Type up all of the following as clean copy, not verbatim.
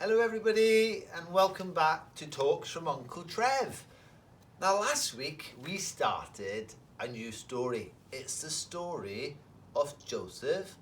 Hello everybody and welcome back to Talks from Uncle Trev. Now last week we started a new story. It's the story of Joseph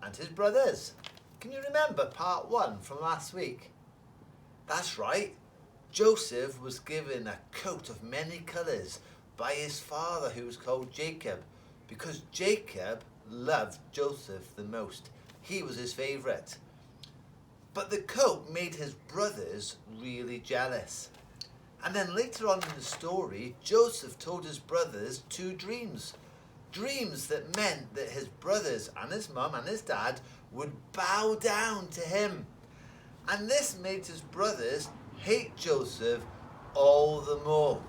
and his brothers. Can you remember part 1 from last week? That's right. Joseph was given a coat of many colours by his father, who was called Jacob, because Jacob loved Joseph the most. He was his favourite. But the coat made his brothers really jealous. And then later on in the story, Joseph told his brothers 2 dreams. Dreams that meant that his brothers and his mum and his dad would bow down to him. And this made his brothers hate Joseph all the more.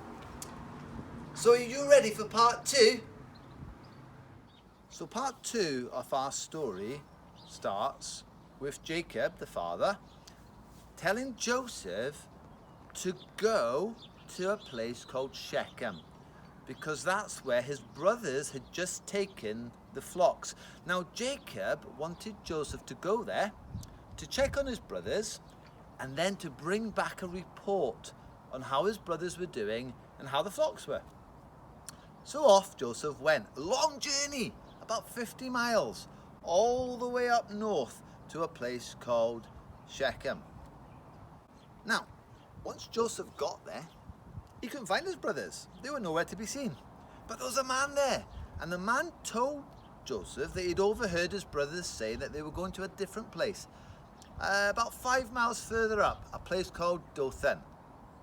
So are you ready for part 2? So part 2 of our story starts with Jacob, the father, telling Joseph to go to a place called Shechem, because that's where his brothers had just taken the flocks. Now Jacob wanted Joseph to go there to check on his brothers and then to bring back a report on how his brothers were doing and how the flocks were. So off Joseph went, a long journey, about 50 miles, all the way up north to a place called Shechem. Now, once Joseph got there, he couldn't find his brothers. They were nowhere to be seen. But there was a man there, and the man told Joseph that he'd overheard his brothers say that they were going to a different place, about 5 miles further up, a place called Dothan.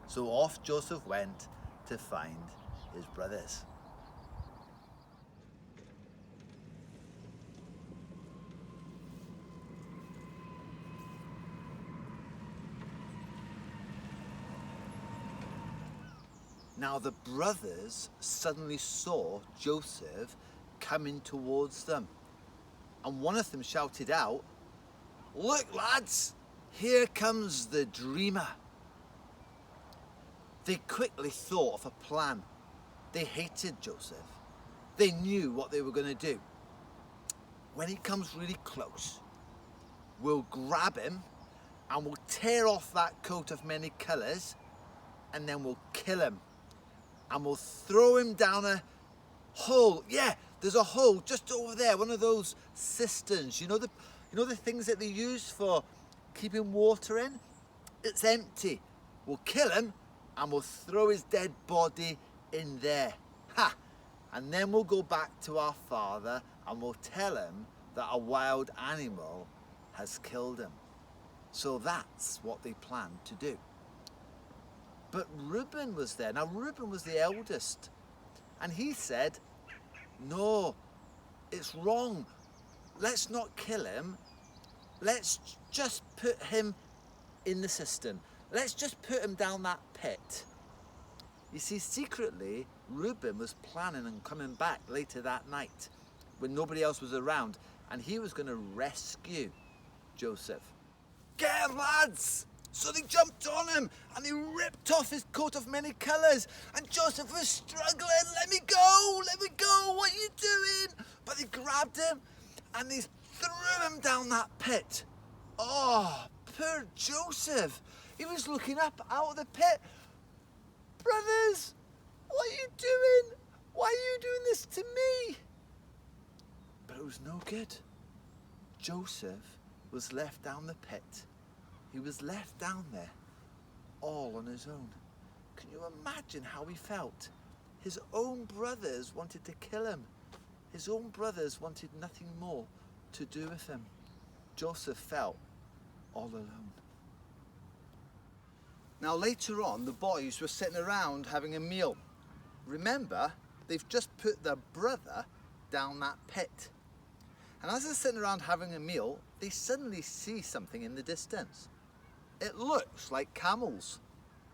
So off Joseph went to find his brothers. Now the brothers suddenly saw Joseph coming towards them, and one of them shouted out, "Look lads, here comes the dreamer." They quickly thought of a plan. They hated Joseph. They knew what they were going to do. When he comes really close, we'll grab him and we'll tear off that coat of many colours, and then we'll kill him. And we'll throw him down a hole. Yeah, there's a hole just over there, one of those cisterns. You know the things that they use for keeping water in? It's empty. We'll kill him and we'll throw his dead body in there. Ha! And then we'll go back to our father and we'll tell him that a wild animal has killed him. So that's what they planned to do. But Reuben was there. Now Reuben was the eldest. And he said, "No, it's wrong. Let's not kill him. Let's just put him in the cistern. Let's just put him down that pit." You see, secretly, Reuben was planning on coming back later that night when nobody else was around, and he was going to rescue Joseph. "Get him, lads!" So they jumped on him and they ripped off his coat of many colours, and Joseph was struggling. "Let me go, what are you doing?" But they grabbed him and they threw him down that pit. Oh, poor Joseph. He was looking up out of the pit. "Brothers, what are you doing? Why are you doing this to me?" But it was no good. Joseph was left down the pit. He was left down there, all on his own. Can you imagine how he felt? His own brothers wanted to kill him. His own brothers wanted nothing more to do with him. Joseph felt all alone. Now later on, the boys were sitting around having a meal. Remember, they've just put their brother down that pit. And as they're sitting around having a meal, they suddenly see something in the distance. It looks like camels.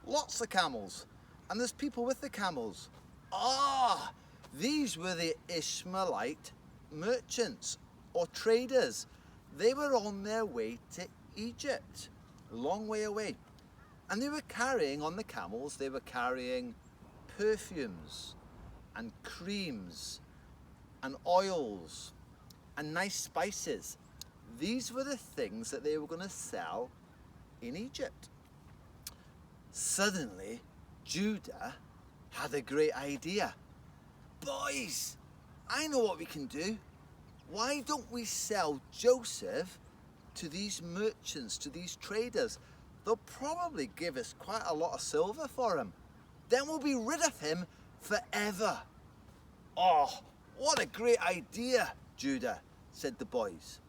Lots of camels. And there's people with the camels. Ah, these were the Ishmaelite merchants or traders. They were on their way to Egypt, a long way away. And they were carrying on the camels, they were carrying perfumes and creams and oils and nice spices. These were the things that they were going to sell in Egypt. Suddenly, Judah had a great idea. Boys, I know what we can do. Why don't we sell Joseph to these merchants, to these traders? They'll probably give us quite a lot of silver for him. Then we'll be rid of him forever. Oh, what a great idea, Judah, said the boys.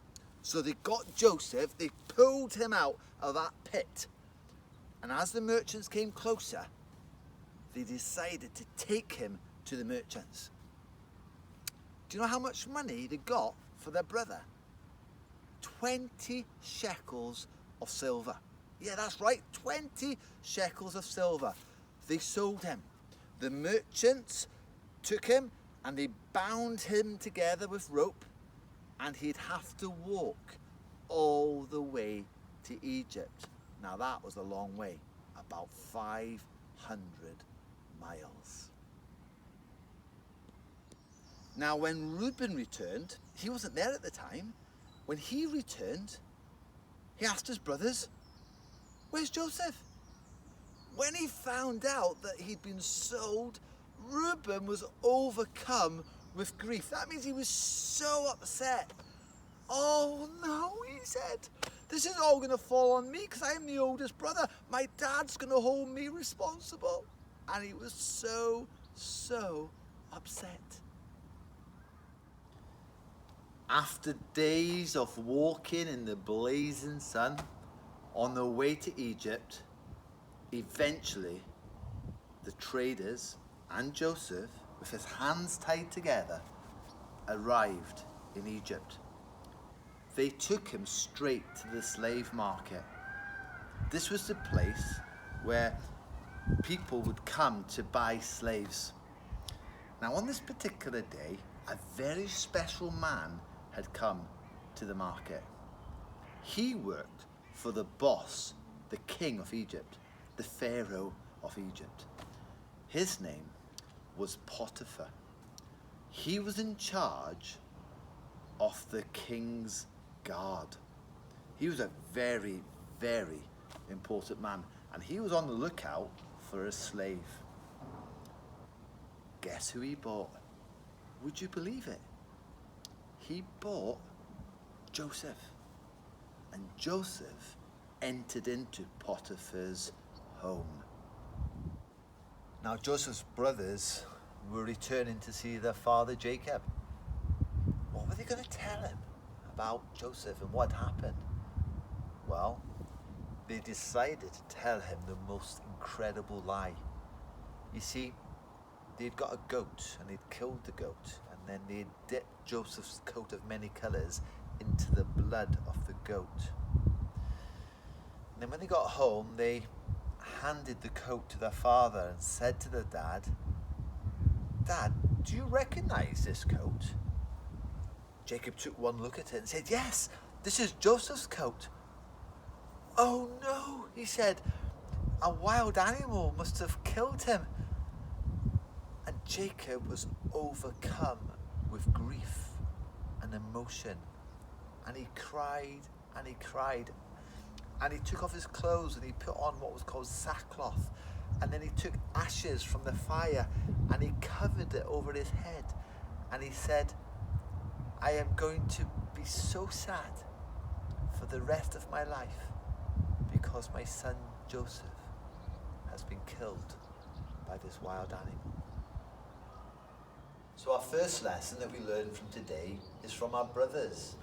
So they got Joseph, they pulled him out of that pit. And as the merchants came closer, they decided to take him to the merchants. Do you know how much money they got for their brother? 20 shekels of silver. Yeah, that's right, 20 shekels of silver. They sold him. The merchants took him and they bound him together with rope, and he'd have to walk all the way to Egypt. Now that was a long way, about 500 miles. Now when Reuben returned, he wasn't there at the time. When he returned, he asked his brothers, "Where's Joseph?" When he found out that he'd been sold, Reuben was overcome with grief. That means he was so upset. "Oh no," he said. "This is all going to fall on me because I'm the oldest brother. My dad's going to hold me responsible." And he was so upset. After days of walking in the blazing sun on the way to Egypt, eventually the traders and Joseph, with his hands tied together, arrived in Egypt. They took him straight to the slave market. This was the place where people would come to buy slaves. Now on this particular day, a very special man had come to the market. He worked for the boss, the king of Egypt, the Pharaoh of Egypt. His name was Potiphar. He was in charge of the king's guard. He was a very important man, and he was on the lookout for a slave. Guess who he bought? Would you believe it? He bought Joseph. And Joseph entered into Potiphar's home. Now Joseph's brothers were returning to see their father Jacob. What were they going to tell him about Joseph and what happened? Well, they decided to tell him the most incredible lie. You see, they'd got a goat and they'd killed the goat, and then they'd dipped Joseph's coat of many colours into the blood of the goat. And then when they got home, they handed the coat to their father and said to their dad, "Dad, do you recognise this coat?" Jacob took one look at it and said, "Yes, this is Joseph's coat." "Oh no," he said, "a wild animal must have killed him." And Jacob was overcome with grief and emotion. And he cried and he cried. And he took off his clothes and he put on what was called sackcloth. And then he took ashes from the fire and he covered it over his head. And he said, "I am going to be so sad for the rest of my life because my son Joseph has been killed by this wild animal." So our first lesson that we learn from today is from our brothers.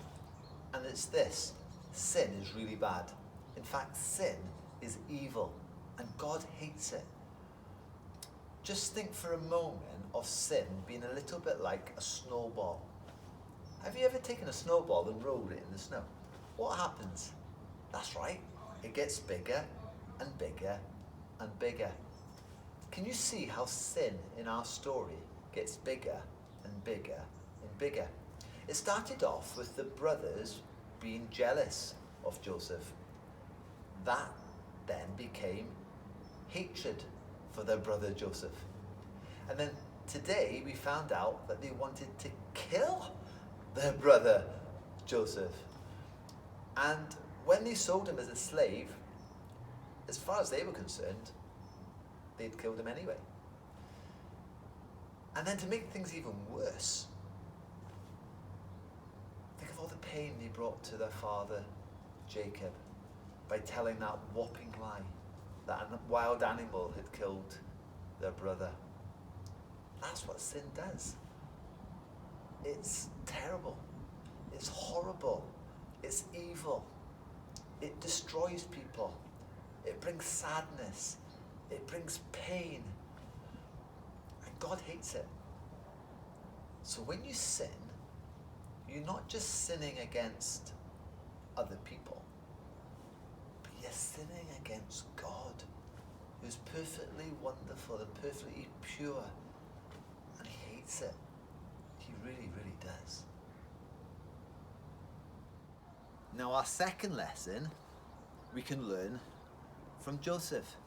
And it's this: sin is really bad. In fact, sin is evil and God hates it. Just think for a moment of sin being a little bit like a snowball. Have you ever taken a snowball and rolled it in the snow? What happens? That's right, it gets bigger and bigger and bigger. Can you see how sin in our story gets bigger and bigger and bigger? It started off with the brothers being jealous of Joseph. That then became hatred for their brother Joseph. And then today we found out that they wanted to kill their brother Joseph. And when they sold him as a slave, as far as they were concerned, they'd killed him anyway. And then to make things even worse, think of all the pain they brought to their father, Jacob, by telling that whopping lie that a wild animal had killed their brother. That's what sin does. It's terrible. It's horrible. It's evil. It destroys people. It brings sadness. It brings pain. And God hates it. So when you sin, you're not just sinning against other people, but you're sinning against God, who's perfectly wonderful and perfectly pure. And he hates it. He really, really does. Now our second lesson we can learn from Joseph.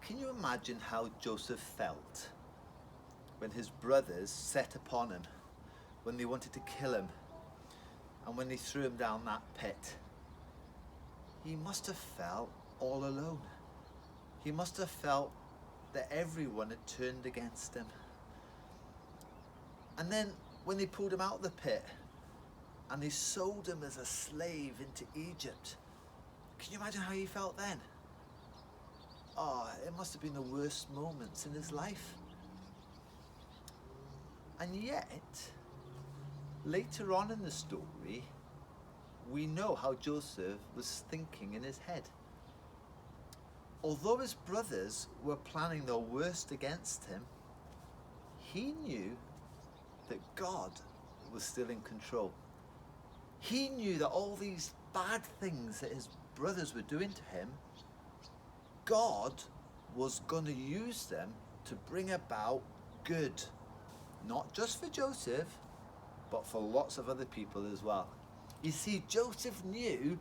Can you imagine how Joseph felt when his brothers set upon him, when they wanted to kill him, and when they threw him down that pit? He must have felt all alone. He must have felt that everyone had turned against him. And then when they pulled him out of the pit and they sold him as a slave into Egypt, can you imagine how he felt then? Oh, it must have been the worst moments in his life. And yet, later on in the story, we know how Joseph was thinking in his head. Although his brothers were planning their worst against him, he knew that God was still in control. He knew that all these bad things that his brothers were doing to him, God was going to use them to bring about good. Not just for Joseph, but for lots of other people as well. You see, Joseph knew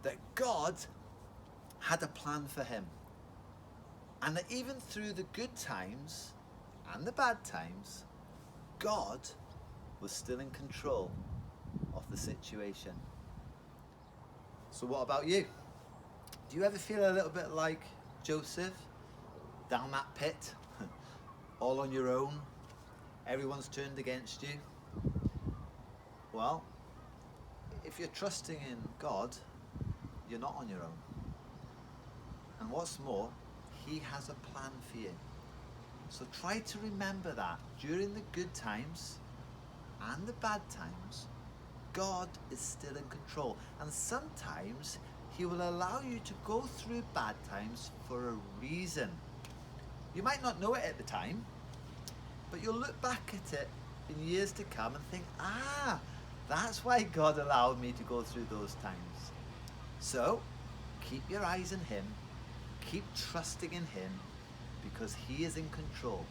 that God had a plan for him. And that even through the good times and the bad times, God was still in control of the situation. So what about you? Do you ever feel a little bit like Joseph? Down that pit, all on your own? Everyone's turned against you? Well, if you're trusting in God, you're not on your own. And what's more, he has a plan for you. So try to remember that during the good times and the bad times, God is still in control. And sometimes he will allow you to go through bad times for a reason. You might not know it at the time, but you'll look back at it in years to come and think, that's why God allowed me to go through those times. So keep your eyes on him, keep trusting in him, because he is in control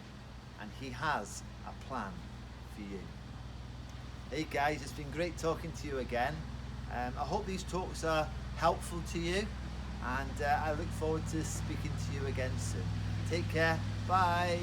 and he has a plan for you. Hey guys, it's been great talking to you again. I hope these talks are helpful to you, and I look forward to speaking to you again soon. Take care. Bye.